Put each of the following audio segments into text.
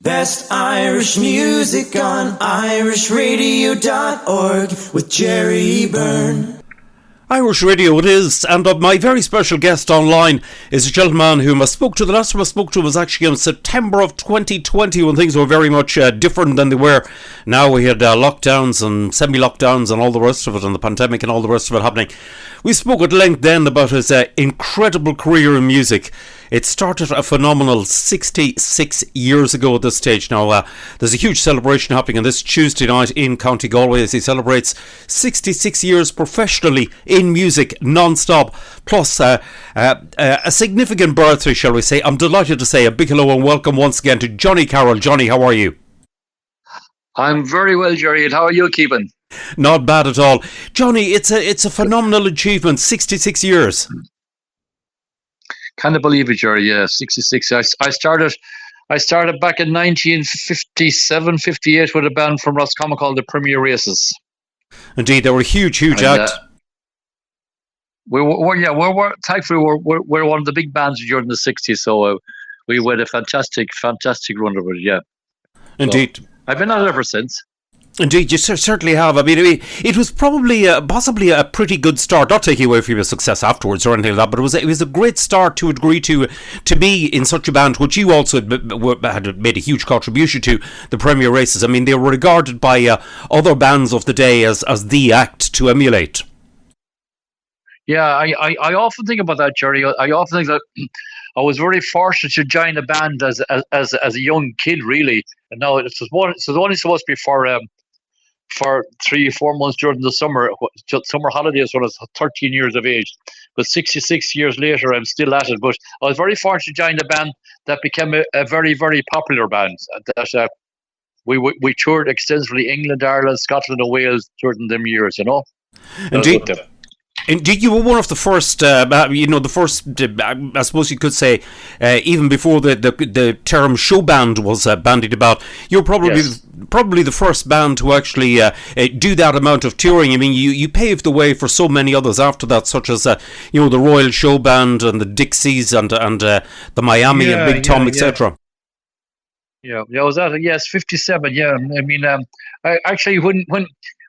Best Irish music on irishradio.org with Jerry Byrne. Irish Radio it is, and my very special guest online is a gentleman whom I spoke to. The last time I spoke to was actually in September of 2020 when things were very much different than they were now. We had lockdowns and semi-lockdowns and all the rest of it, and the pandemic and all the rest of it happening. We spoke at length then about his incredible career in music. It started a phenomenal 66 years ago at this stage. Now, there's a huge celebration happening on this Tuesday night in County Galway as he celebrates 66 years professionally in music, non-stop, plus a significant birthday, shall we say. I'm delighted to say a big hello and welcome once again to Johnny Carroll. Johnny, how are you? I'm very well, Jerry, and how are you keeping? Not bad at all. Johnny, it's a phenomenal achievement, 66 years. Can't believe it, Jerry. Yeah, 66. I started back in 1957, 58 with a band from Roscommon called the Premier Races. Indeed, they were a huge act. Thankfully we're one of the big bands during the 60s, so we had a fantastic run of it. Yeah, indeed. So, I've been at it ever since. Indeed, you certainly have. I mean, it was probably possibly a pretty good start, not taking away from your success afterwards or anything like that, but it was a great start to agree to be in such a band, which you also had made a huge contribution to, the Premier Races. I mean, they were regarded by other bands of the day as the act to emulate. Yeah, I often think about that, Jerry. I often think that I was very fortunate to join a band as a young kid, really. And now it's only supposed to be for 3 or 4 months during the summer holidays when I was 13 years of age. But 66 years later, I'm still at it. But I was very fortunate to join a band that became a very, very popular band. That we toured extensively England, Ireland, Scotland, and Wales during them years. You know. Indeed. Indeed, you were one of the first, I suppose you could say, even before the term showband was bandied about, you were probably the first band to actually do that amount of touring. I mean, you paved the way for so many others after that, such as, the Royal Showband and the Dixies and the Miami and Big Tom, etc. Yeah, I was at it. Yes, 57. Yeah, I mean, I actually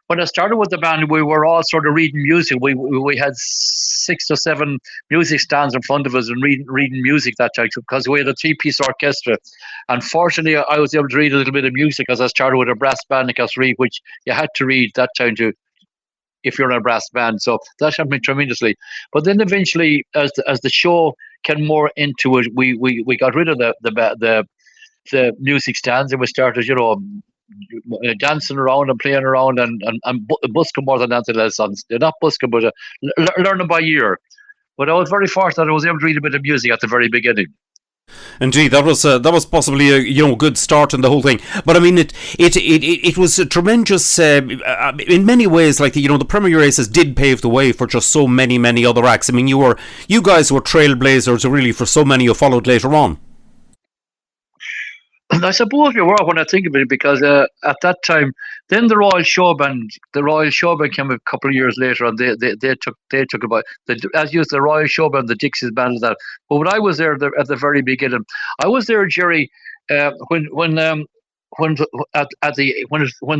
when I started with the band, we were all sort of reading music. We had 6 or 7 music stands in front of us and reading music that time because we had a 3-piece orchestra. Unfortunately, I was able to read a little bit of music as I started with a brass band in Casrick, which you had to read that time if you're in a brass band. So that helped me tremendously. But then eventually, as the show came more into it, we got rid of the music stands and we started, dancing around and playing around and busking more than anything else. Not busking, but learning by ear. But I was very fortunate that I was able to read a bit of music at the very beginning. Indeed, that was possibly a good start in the whole thing. But I mean, it was a tremendous in many ways. Like the Premier Races did pave the way for just so many other acts. I mean, you guys were trailblazers really for so many who followed later on. And I suppose we were when I think of it, because at that time, then the Royal Showband came a couple of years later, and they took about as used the Royal Showband, the Dixies band, and that. But when I was there at the very beginning, I was there, Jerry, when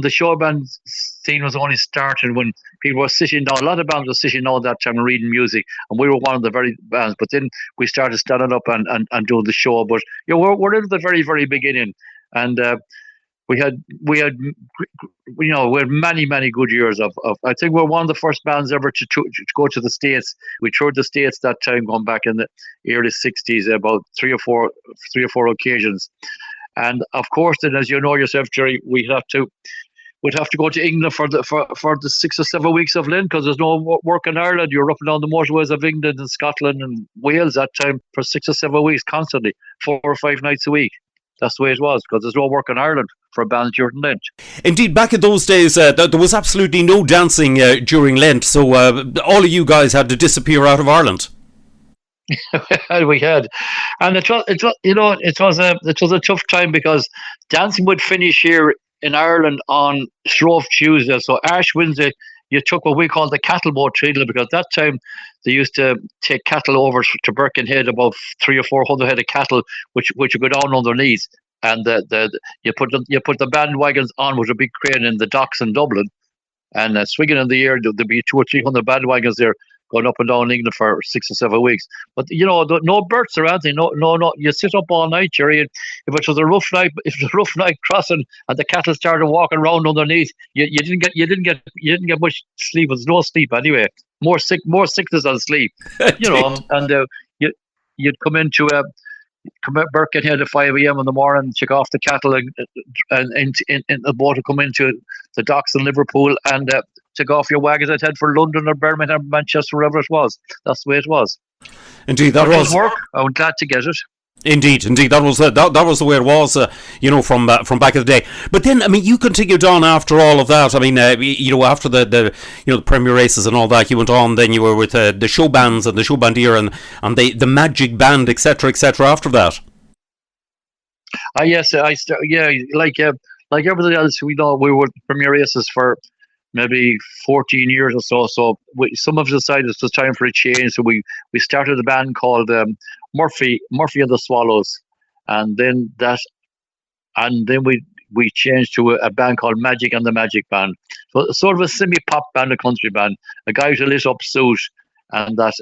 the showband scene was only starting, when people were sitting down, a lot of bands were sitting down that time and reading music, and we were one of the very bands. But then we started standing up and doing the show. But we're at the very, very beginning, and we had many good years of. I think we're one of the first bands ever to go to the States. We toured the States that time, going back in the early '60s, about three or four occasions. And of course, then, as you know yourself, Jerry, we'd have to go to England for the 6 or 7 weeks of Lent, because there's no work in Ireland. You're up and down the motorways of England and Scotland and Wales that time for 6 or 7 weeks constantly, 4 or 5 nights a week. That's the way it was, because there's no work in Ireland for bands during Lent. Indeed, back in those days, there was absolutely no dancing during Lent, so all of you guys had to disappear out of Ireland. We had, and it was a tough time, because dancing would finish here in Ireland on Shrove Tuesday. So Ash Wednesday, you took what we call the cattle boat treatment, because that time they used to take cattle over to Birkenhead, about 300 or 400 head of cattle, which would go down underneath. and you put the bandwagons on with a big crane in the docks in Dublin, and swinging in the air. There'd be 200 or 300 bandwagons there going up and down England for 6 or 7 weeks. But no berths or anything. No. You sit up all night, Jerry. And if it was a rough night, crossing, and the cattle started walking around underneath, you didn't get much sleep. There was no sleep anyway. More sickness than sleep. And you'd come into Birkenhead at 5 a.m. in the morning, check off the cattle, and in the boat to come into the docks in Liverpool, and take off your wagons and head for London or Birmingham, Manchester, wherever it was. That's the way it was. Indeed, that was work. I'm glad to get it. Indeed, that was the way it was, from back in the day. But then, I mean, you continued on after all of that. I mean, after the Premier races and all that, you went on. Then you were with the show bands and the show bandier and the Magic Band, etc., After that. Yes, like everything else, we were Premier races for maybe 14 years or so. So some of us decided it was time for a change. So we started a band called Murphy and the Swallows, and then we changed to a band called Magic and the Magic Band. So sort of a semi-pop band, a country band, a guy with a lit up suit, and that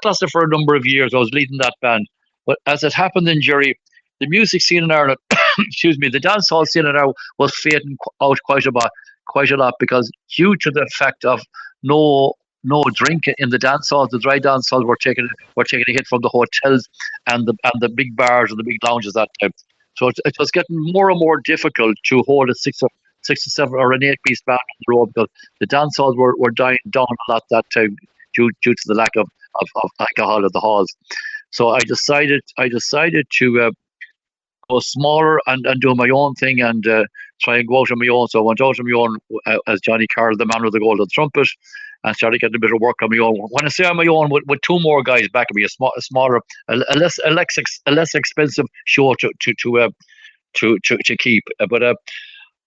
lasted for a number of years. I was leading that band, but as it happened in Jerry, the music scene in Ireland, the dancehall scene in Ireland was fading out quite a lot because due to the fact of no drink in the dance halls. The dry dance halls were taking a hit from the hotels and the big bars and the big lounges that time. So it was getting more and more difficult to hold a six or seven or an 8-piece band on the road because the dance halls were dying down a lot that time due to the lack of alcohol at the halls. So I decided to go smaller and do my own thing and try and go out on my own. So I went out on my own as Johnny Carroll, the man with the golden trumpet, and started getting a bit of work on my own. When I say on my own, with two more guys backing me, a smaller, a less expensive show to keep. But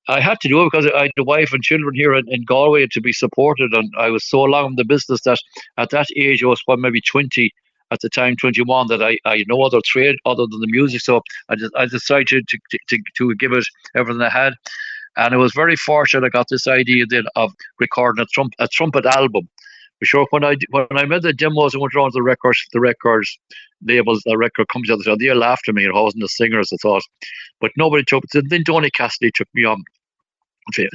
I had to do it because I had a wife and children here in Galway to be supported, and I was so long in the business that at that age I was maybe 20. At the time, 21, that I had no other trade other than the music. So I decided to give it everything I had. And I was very fortunate. I got this idea then of recording a trumpet album. For sure, when I made the demos and went around to the records labels, the record companies at the time, they laughed at me. I wasn't a singer as I thought. But nobody took it. Then Donny Cassidy took me on.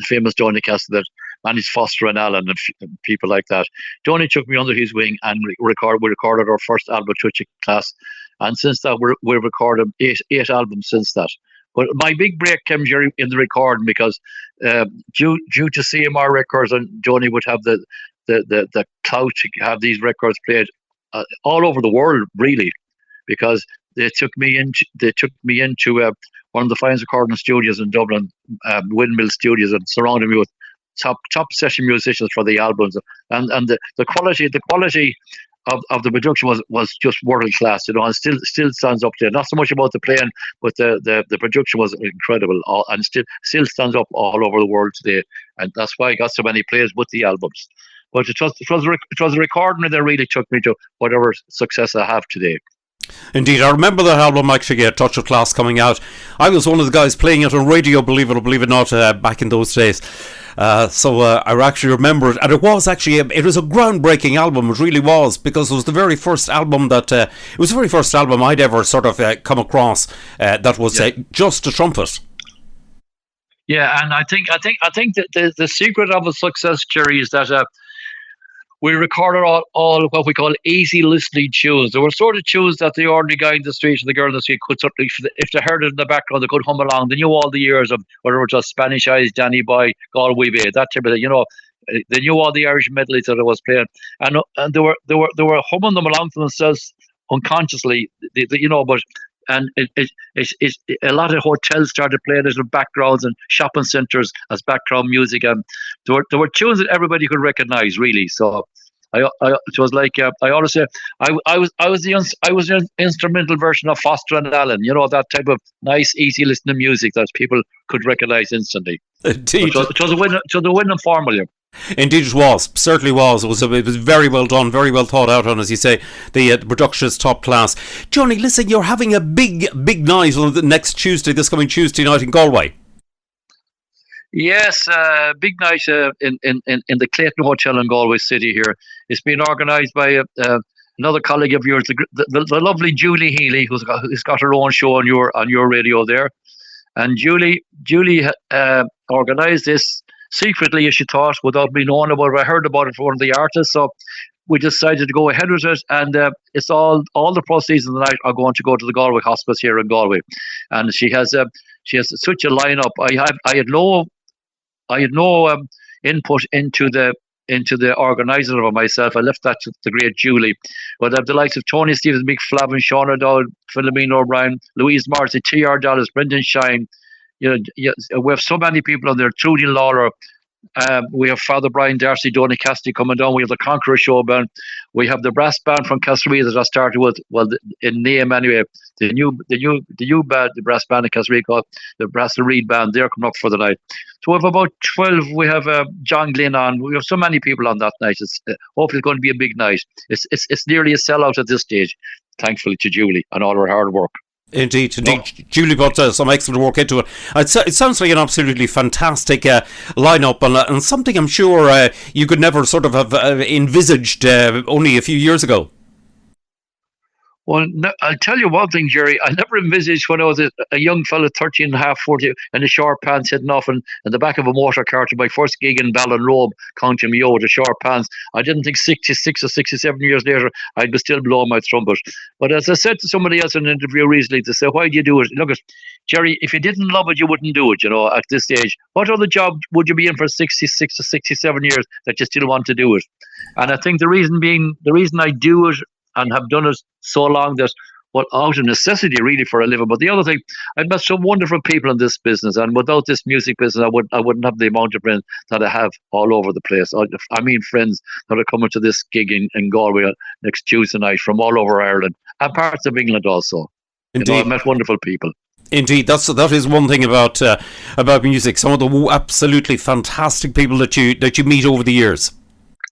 Famous Donny Cassidy that managed Foster and Allen and people like that. Donny took me under his wing and we recorded our first album, Touchy Class, and since that we've recorded eight albums since that. But my big break came here in the recording because due to CMR Records, and Donny would have the clout to have these records played all over the world, really, because they took me into one of the finest recording studios in Dublin, Windmill Studios, and surrounded me with top session musicians for the albums, and the quality of the production was just world class, and still stands up there. Not so much about the playing, but the production was incredible, and still stands up all over the world today, and that's why I got so many plays with the albums. But it was a recording that really took me to whatever success I have today. Indeed, I remember that album actually, Touch of Class, coming out. I was one of the guys playing it on radio, believe it or believe it not, back in those days. So I actually remember it, and it was a groundbreaking album. It really was, because it was the very first album I'd ever sort of come across that was just a trumpet. Yeah, and I think that the secret of the success, Jerry, is that we recorded all what we call easy listening tunes. There were sort of tunes that the ordinary guy in the street and the girl in the street could certainly, if they heard it in the background, they could hum along. They knew all the years of whether it was Spanish Eyes, Danny Boy, Galway Bay, that type of thing. They knew all the Irish medleys that I was playing, and they were humming them along to themselves unconsciously. But. And a lot of hotels started playing it in backgrounds and shopping centres as background music, and there were tunes that everybody could recognise, really. So it was like I always say I was the instrumental version of Foster and Allen. That type of nice, easy listening music that people could recognise instantly. Indeed, it was a winning formula. Indeed, it was. Certainly was. It was very well done, very well thought out. And as you say, the production is top class. Johnny, listen, you're having a big night on the next Tuesday, this coming Tuesday night in Galway. Yes, big night in the Clayton Hotel in Galway City here. It's been organised by another colleague of yours, the lovely Julie Healy, who's got her own show on your radio there. And Julie organised this secretly, as she thought, without me knowing about it. I heard about it from one of the artists, so we decided to go ahead with it. And it's all the proceeds of the night are going to go to the Galway Hospice here in Galway. And she has such a lineup. I had no input into the organizer of it myself. I left that to the great Julie. But I have the likes of Tony Stevens, Mick Flavin, Sean O'Dowd, Philomene O'Brien, Louise Marcy, T.R. Dallas, Brendan Shine. We have so many people on there. Trudy Lawler. We have Father Brian Darcy, Donny Cassidy coming down. We have the Conqueror Showband. We have the brass band from Castlereagh that I started with. Well, in name anyway. The new band, the brass band in Castlereagh called the Brass and Reed Band. They're coming up for the night. So we have about 12. We have John Glynn on. We have so many people on that night. It's hopefully it's going to be a big night. It's nearly a sellout at this stage. Thankfully to Julie and all her hard work. Indeed. Julie put some excellent work into it. It sounds like an absolutely fantastic lineup and something I'm sure you could never sort of have envisaged only a few years ago. Well, no, I'll tell you one thing, Jerry. I never envisaged when I was a young fella, 13 and a half, 40, in a short pants, heading off in the back of a motor car to my first gig in Ballinrobe, County Mayo, with the short pants. I didn't think 66 or 67 years later I'd be still blowing my trumpet. But as I said to somebody else in an interview recently, to say, why do you do it? Look, Jerry, if you didn't love it, you wouldn't do it, at this stage. What other job would you be in for 66 or 67 years that you still want to do it? And I think the reason I do it and have done it so long that, well, out of necessity really for a living. But the other thing, I've met some wonderful people in this business, and without this music business, I wouldn't have the amount of friends that I have all over the place. I mean, friends that are coming to this gig in Galway next Tuesday night from all over Ireland and parts of England also. Indeed. I've met wonderful people. Indeed, that is one thing about music. Some of the absolutely fantastic people that you meet over the years.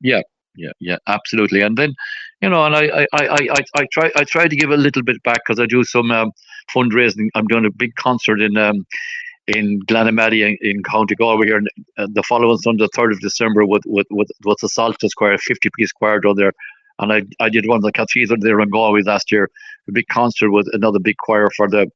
Yeah, absolutely. And then, and I try to give a little bit back because I do some fundraising. I'm doing a big concert in Glenamaddy in County Galway here the following Sunday, the 3rd of December, with the Saltus Choir, a 50-piece choir down there. And I did one of the cathedral there in Galway last year, a big concert with another big choir for the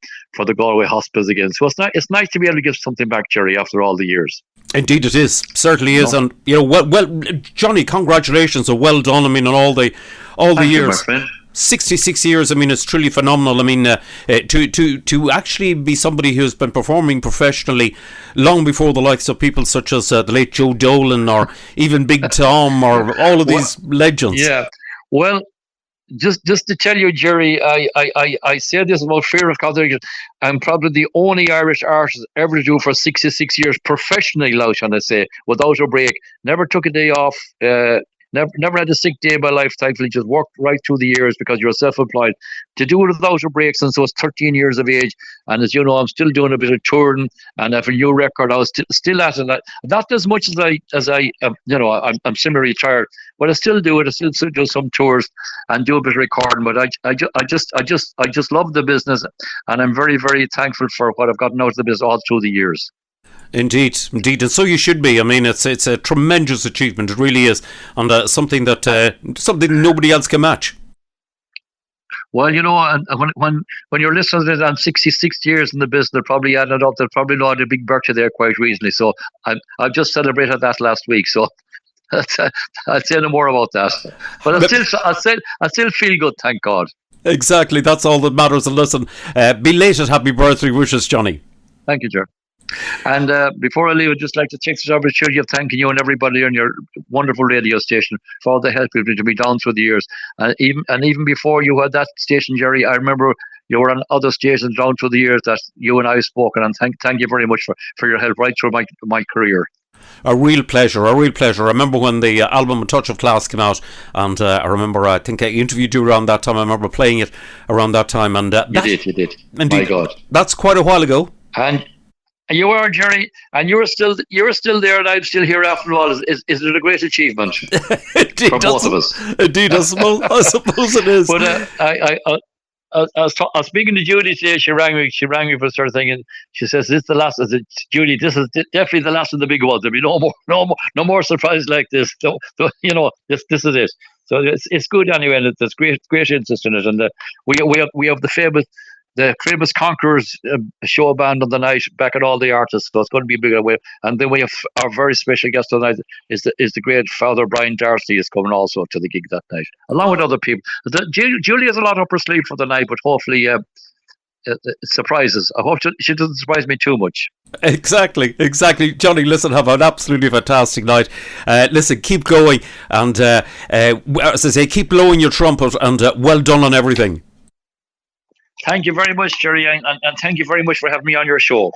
Galway Hospice again. So it's nice to be able to give something back, Jerry, after all the years. Indeed, it is. Certainly is. And well, Johnny, congratulations. So well done. I mean, on all the Thank years. You, my friend. 66 years. I mean, it's truly phenomenal. I mean, to actually be somebody who's been performing professionally long before the likes of people such as the late Joe Dolan or even Big Tom or all of these legends. Yeah. Well, just to tell you, Jerry, I say this about fear of contradiction. I'm probably the only Irish artist ever to do for 66 years professionally, now shall I say, without a break. Never took a day off. Never had a sick day in my life, thankfully. Just worked right through the years because you're self-employed. To do it without a break since I was 13 years of age. And as you know, I'm still doing a bit of touring and have a new record. I was still at it. Not as much as I'm semi-retired, but I still do it. I still do some tours and do a bit of recording. But I just love the business, and I'm very, very thankful for what I've gotten out of the business all through the years. Indeed, and so you should be. I mean, it's a tremendous achievement. It really is, and something something nobody else can match. Well, and when you're listening to it, I'm 66 years in the business. They're probably adding it up. They'll probably know I had a big birthday there quite recently. So I've just celebrated that last week. So I'll say no more about that. But I still feel good, thank God. Exactly, that's all that matters. And listen, belated happy birthday wishes, Johnny. Thank you, Jer. And before I leave, I'd just like to take this opportunity of thanking you and everybody on your wonderful radio station for all the help you've been down through the years. And even before you had that station, Jerry, I remember you were on other stations down through the years that you and I have spoken. And thank you very much for your help right through my career. A real pleasure. I remember when the album A Touch of Class came out, and I think I interviewed you around that time. I remember playing it around that time. And You did. Indeed, my God. That's quite a while ago. And You are, Jerry, and you're still there, and I'm still here after all. Is it a great achievement Indeed, for both of us? Indeed, I suppose it is. But I was speaking to Judy today. She rang me. She rang me for sort of thing, and she says, "This is the last." I said, "Judy, this is definitely the last of the big ones. There'll be no more surprises like this. So, this is it." So it's good anyway, and there's great interest in it, and we have the famous Conquerors show band on the night, back at all the artists, so it's going to be a bigger way. And then we have our very special guest tonight is the great Father Brian Darcy is coming also to the gig that night, along with other people. Julie has a lot up her sleeve for the night, but hopefully surprises. I hope she doesn't surprise me too much. Exactly. Johnny, listen, have an absolutely fantastic night. Listen, keep going, and as I say, keep blowing your trumpet, and well done on everything. Thank you very much, Jerry, and thank you very much for having me on your show.